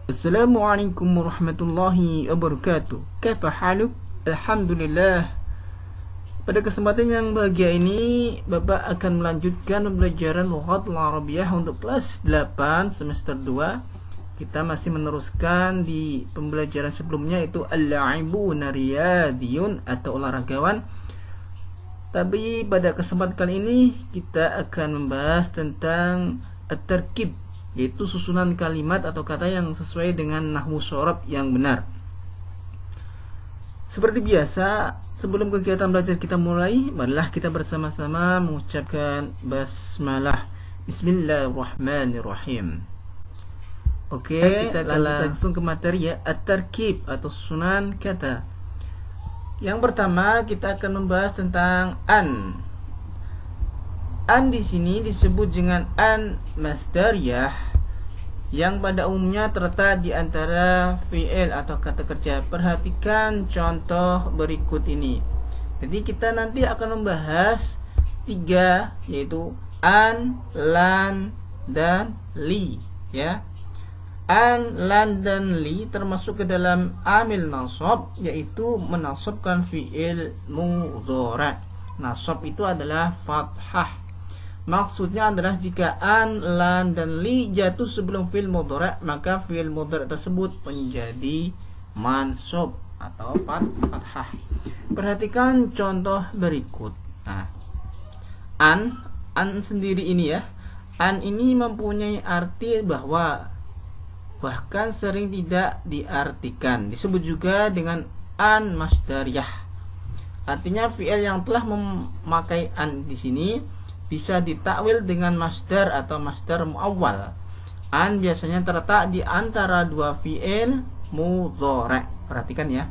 Assalamualaikum warahmatullahi wabarakatuh. Kaifa haluk? Alhamdulillah. Pada kesempatan yang bahagia ini, Bapak akan melanjutkan pembelajaran Lughatul Arabiyah untuk kelas 8 semester 2. Kita masih meneruskan di pembelajaran sebelumnya, yaitu al-la'ibuna riyadiyun atau olahragawan. Tapi pada kesempatan kali ini kita akan membahas tentang at-tarkib, yaitu susunan kalimat atau kata yang sesuai dengan nahwu shorab yang benar. Seperti biasa, sebelum kegiatan belajar kita mulai, marilah kita bersama-sama mengucapkan basmalah. Bismillahirrahmanirrahim. Oke, kita akan langsung ke materi ya, at-tarkib atau susunan kata. Yang pertama kita akan membahas tentang an. An di sini disebut dengan an masdariyah yang pada umumnya terletak di antara fi'il atau kata kerja. Perhatikan contoh berikut ini. Jadi kita nanti akan membahas 3, yaitu an, lan, dan li ya. An, lan, dan li termasuk ke dalam amil nasab, yaitu menasabkan fi'il mudhari'. Nasab itu adalah fathah. Maksudnya adalah jika an, lan, dan li jatuh sebelum fi'il mudhari', maka fi'il mudhari' tersebut menjadi mansub atau fathah. Perhatikan contoh berikut. Nah, an sendiri ini ya. An ini mempunyai arti bahwa, bahkan sering tidak diartikan. Disebut juga dengan an masdariyah. Artinya fi'il yang telah memakai an di sini bisa ditakwil dengan masdar atau masdar muawwal. An biasanya terletak di antara dua fi'il mudhari'. Perhatikan ya.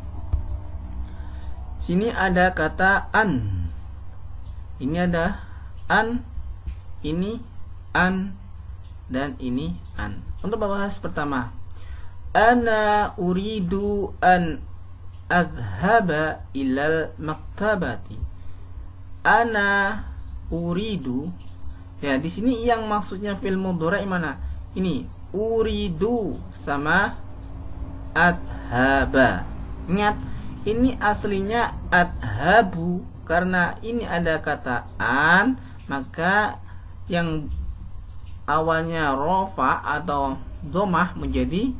Sini ada kata an. Ini ada an, ini an, dan ini an. Untuk bahas pertama, ana uridu an adhaba ilal maktabati. Ana uridu, ya di sini yang maksudnya fi'il mudhari' mana? Ini uridu sama adhaba. Ingat, ini aslinya adhabu. Karena ini ada kata an, maka yang awalnya rofa atau domah menjadi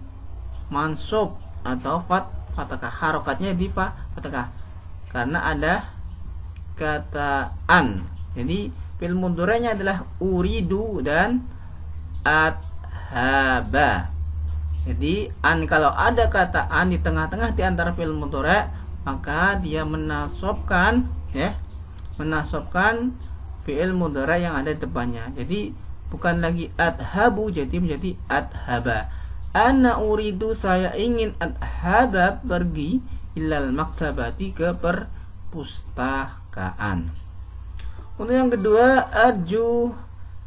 mansub atau fathah. Harokatnya di fathah karena ada kata an. Jadi fi'il mudhari'nya adalah uridu dan adhaba. Jadi an, kalau ada kata an di tengah-tengah di antara fi'il mudhari', maka dia menasabkan fi'il mudhari' yang ada di depannya. Jadi bukan lagi adhabu, jadi menjadi adhaba. Ana uridu, saya ingin adhaba, pergi, ilal maktabati, ke perpustakaan. Untuk yang kedua, arju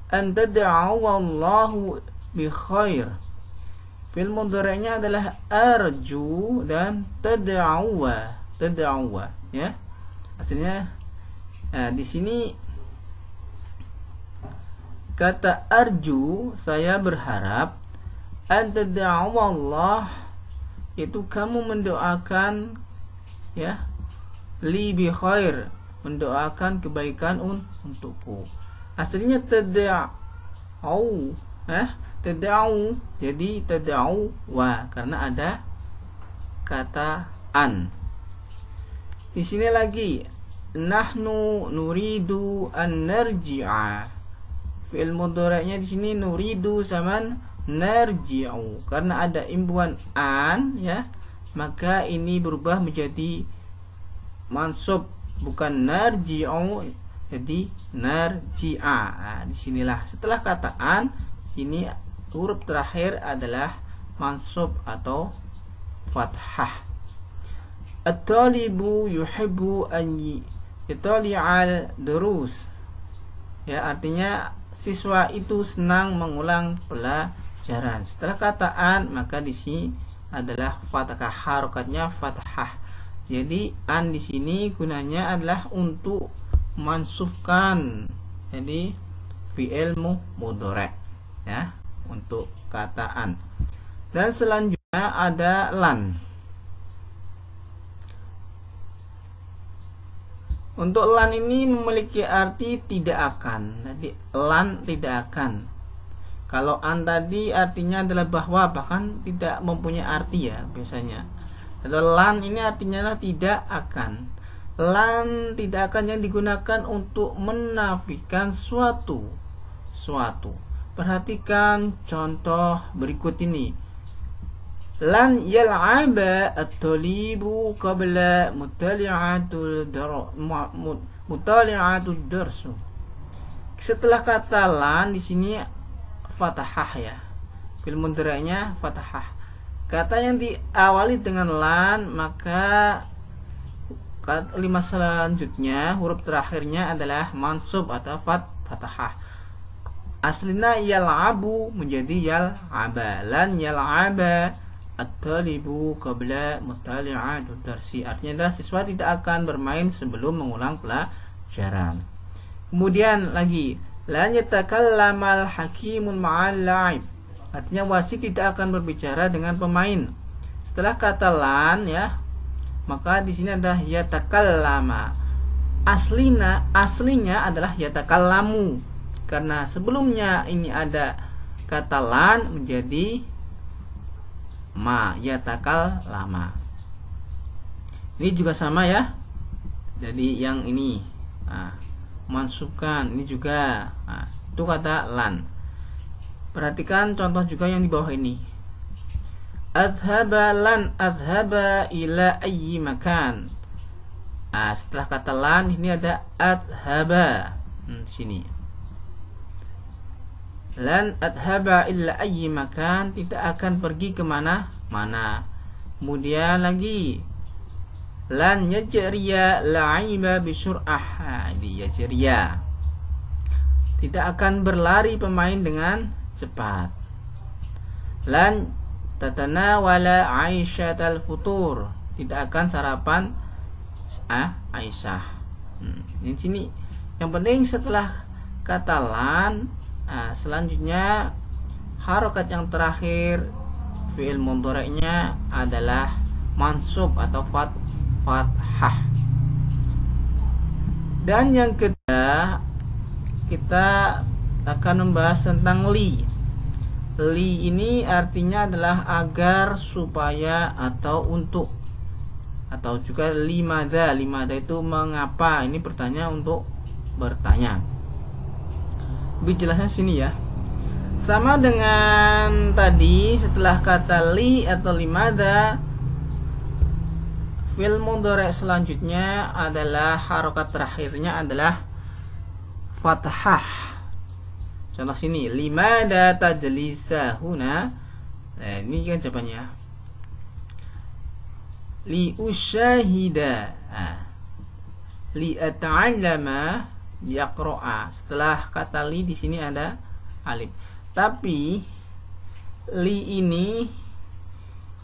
an tad'awallahu bi khair. Fi'il mudhari'nya adalah arju dan tad'awa ya. Aslinya di sini kata arju, saya berharap, an tad'awallah itu kamu mendoakan ya, li bi khair, mendoakan kebaikan untukku. Aslinya tad'au tad'au, jadi tad'au wa, karena ada kata an. Di sini lagi, nahnu nuridu an narji'a. Fi'il mudhari'nya di sini nuridu sama narji'u. Karena ada imbuhan an ya, maka ini berubah menjadi mansub, bukan narji'u, jadi narji'a. Nah, disinilah setelah kata an, sini huruf terakhir adalah mansub atau fathah. At-talibu yuhibbu an yatali'al durus. Ya, artinya siswa itu senang mengulang pelajaran. Setelah kata an, maka di sini adalah fathah, harokatnya fathah. Jadi an di sini gunanya adalah untuk mansubkan, jadi fi'il mudhari' ya, untuk kata an. Dan selanjutnya ada lan. Untuk lan ini memiliki arti tidak akan. Jadi lan tidak akan. Kalau an tadi artinya adalah bahwa, bahkan tidak mempunyai arti ya biasanya. Kalau lan ini artinya adalah tidak akan. Lan tidak akan yang digunakan untuk menafikan suatu. Perhatikan contoh berikut ini. Lan yal'aba at-talibu qabla mutali'atul darsu. Setelah kata lan di sini fathah ya. Fil mudhari'nya fathah. Kata yang diawali dengan lan, maka kalimat selanjutnya huruf terakhirnya adalah mansub atau fathah. Aslina yal'abu menjadi yal'aba. Lan yal'aba at-talibu qabla mutali'atul darsi. Artinya adalah siswa tidak akan bermain sebelum mengulang pelajaran. Kemudian lagi, lan yatakallamal hakimun ma'al la'ib. Artinya wasit tidak akan berbicara dengan pemain. Setelah kata lan ya, maka di sini adalah yatakallama. Aslinya adalah yatakallamu. Karena sebelumnya ini ada kata lan menjadi ma, yatakallama. Ini juga sama ya. Jadi yang ini mansubkan, ini juga itu kata lan. Perhatikan contoh juga yang di bawah ini. Adhaba lan adhaba ila ayyi makan. Setelah kata lan ini ada adhaba di sini. Lan adhaba illa ayyi makan, tidak akan pergi kemana-mana. Kemudian lagi, lan yajriya la'iba bisur'ah. Di yajriya, tidak akan berlari pemain dengan cepat. Lan tatanawala aisyatal futur, tidak akan sarapan Aisyah. Di sini yang penting setelah kata lan, selanjutnya harokat yang terakhir fi'il mudhari'nya adalah mansub atau fathah. Dan yang kedua, kita akan membahas tentang li. Li ini artinya adalah agar, supaya, atau untuk, atau juga limada. Limada itu mengapa. Ini pertanyaan untuk bertanya. Lebih jelasnya sini ya. Sama dengan tadi, setelah kata li atau limada, fi'il mudhari' selanjutnya adalah harokat terakhirnya adalah fathah. Contoh sini, limada tajlisa huna. Nah, ini kan jawabannya. Li usyahida. Li ata'allama yaqra'a. Setelah kata li di sini ada alif. Tapi li ini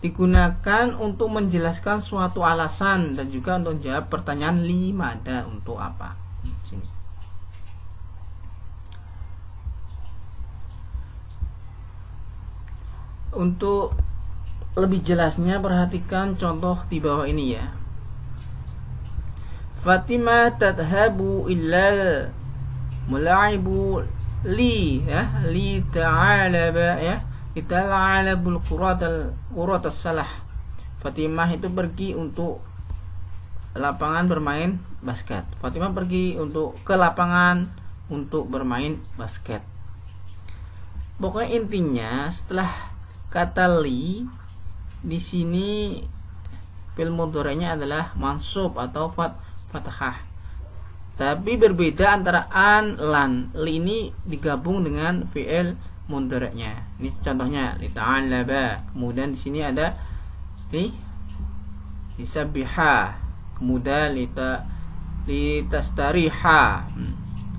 digunakan untuk menjelaskan suatu alasan dan juga untuk jawab pertanyaan limada, untuk apa. Sini. Untuk lebih jelasnya perhatikan contoh di bawah ini ya. Fatimah tadhabu illal mula'ibu li ya, li ta'alaba ya, itala'alabul quratas salah. Fatimah itu pergi untuk lapangan bermain basket. Fatimah pergi untuk ke lapangan untuk bermain basket. Pokoknya intinya setelah kata li di sini fi'il mudhari'nya adalah mansub atau fathah. Tapi berbeda antara an, lan. Li ini digabung dengan fi'il mudhari'nya. Ini contohnya li ta'allaba. Kemudian di sini ada li sabbiha. Kemudian li tastariha.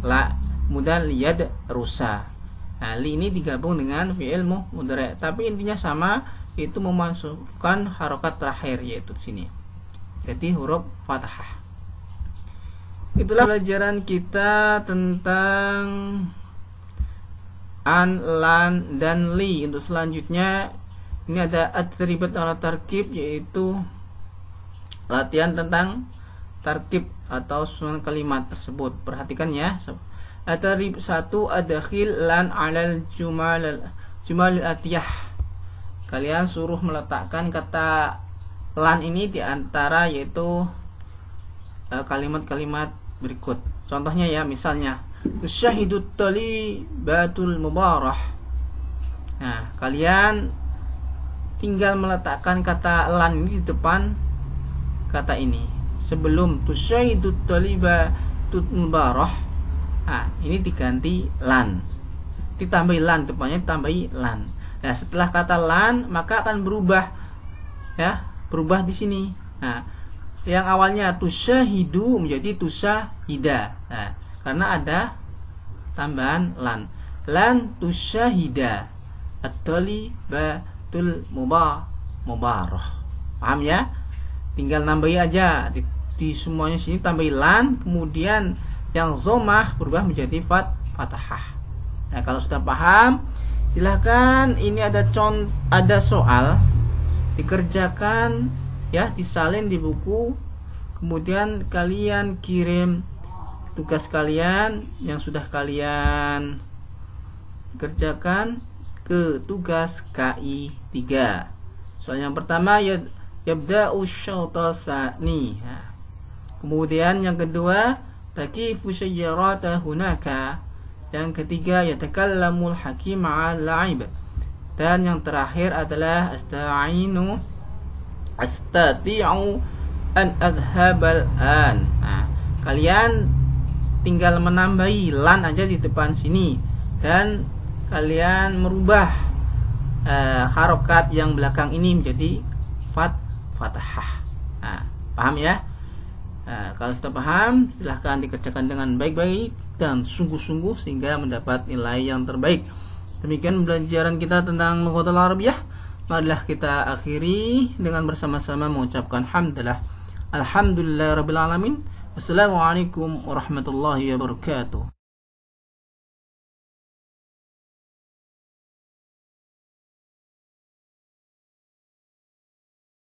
Kemudian liyad rusa. Nah, li ini digabung dengan fi'il mudhari'. Tapi intinya sama, itu memasukkan harokat terakhir yaitu sini. Jadi huruf fathah. Itulah pelajaran kita tentang an, lan, dan li. Untuk selanjutnya Ini ada at-tadribat ala tarkib, yaitu latihan tentang tarkib atau susunan kalimat tersebut. Perhatikan ya. At-tadrib 1, adakhil lan alal jumal atiyah. Kalian suruh meletakkan kata lan ini di antara yaitu kalimat-kalimat berikut. Contohnya ya, misalnya tusyahidut talibatul mubarah. Nah, kalian tinggal meletakkan kata lan ini di depan kata ini. Sebelum tusyahidut talibatul mubarah, nah, ini diganti lan. Ditambahi lan, depannya ditambahi lan. Nah, setelah kata lan maka akan berubah ya, berubah di sini. Nah, yang awalnya tusyahidu menjadi tusyahida. Nah, karena ada tambahan lan. Lan tusyahida at-talibatul mubarah. Paham ya? Tinggal nambahi aja di semuanya sini, tambahi lan, kemudian yang dhammah berubah menjadi fathah. Nah, kalau sudah paham, silahkan ini ada soal dikerjakan ya, disalin di buku, kemudian kalian kirim tugas kalian yang sudah kalian kerjakan ke tugas KI 3. Soal yang pertama yabda'u syauta sa'ni. Kemudian yang kedua takifu syajarata hunaka. Yang ketiga yatakallamul hakim 'al la'ib. Dan yang terakhir adalah astati'u an adhabal an. Nah, kalian tinggal menambahi lan aja di depan sini dan kalian merubah harokat yang belakang ini menjadi fathah. Nah, paham ya? Nah, kalau sudah paham, silahkan dikerjakan dengan baik-baik dan sungguh-sungguh sehingga mendapat nilai yang terbaik. Demikian pembelajaran kita tentang Lughatul Arabiyah. Marilah kita akhiri dengan bersama-sama mengucapkan hamdalah. Alhamdulillahirabbil alamin. Wassalamualaikum warahmatullahi wabarakatuh.